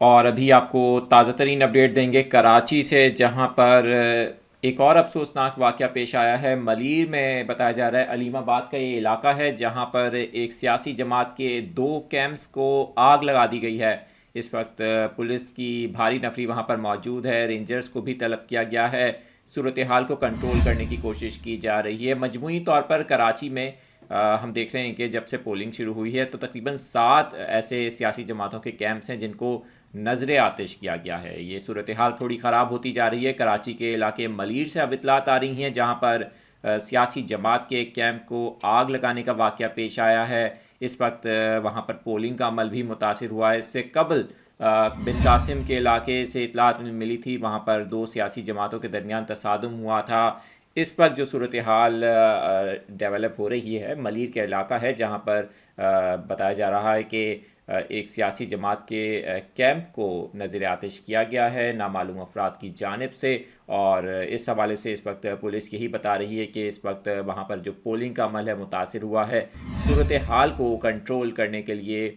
اور ابھی آپ کو تازہ ترین اپڈیٹ دیں گے کراچی سے، جہاں پر ایک اور افسوسناک واقعہ پیش آیا ہے۔ ملیر میں بتایا جا رہا ہے، علیم آباد کا یہ علاقہ ہے جہاں پر ایک سیاسی جماعت کے 2 کیمپس کو آگ لگا دی گئی ہے۔ اس وقت پولیس کی بھاری نفری وہاں پر موجود ہے، رینجرز کو بھی طلب کیا گیا ہے، صورتحال کو کنٹرول کرنے کی کوشش کی جا رہی ہے۔ مجموعی طور پر کراچی میں ہم دیکھ رہے ہیں کہ جب سے پولنگ شروع ہوئی ہے تو تقریباً 7 ایسے سیاسی جماعتوں کے کیمپس ہیں جن کو نظر آتش کیا گیا ہے۔ یہ صورتحال تھوڑی خراب ہوتی جا رہی ہے۔ کراچی کے علاقے ملیر سے اب اطلاعات آ رہی ہیں جہاں پر سیاسی جماعت کے ایک کیمپ کو آگ لگانے کا واقعہ پیش آیا ہے۔ اس وقت وہاں پر پولنگ کا عمل بھی متاثر ہوا ہے۔ اس سے قبل بن قاسم کے علاقے سے اطلاعات ملی تھی، وہاں پر 2 سیاسی جماعتوں کے درمیان تصادم ہوا تھا۔ اس وقت جو صورتحال ڈیولپ ہو رہی ہے، ملیر کا علاقہ ہے جہاں پر بتایا جا رہا ہے کہ ایک سیاسی جماعت کے کیمپ کو نظر آتش کیا گیا ہے نامعلوم افراد کی جانب سے، اور اس حوالے سے اس وقت پولیس یہی بتا رہی ہے کہ اس وقت وہاں پر جو پولنگ کا عمل ہے متاثر ہوا ہے۔ صورتحال کو کنٹرول کرنے کے لیے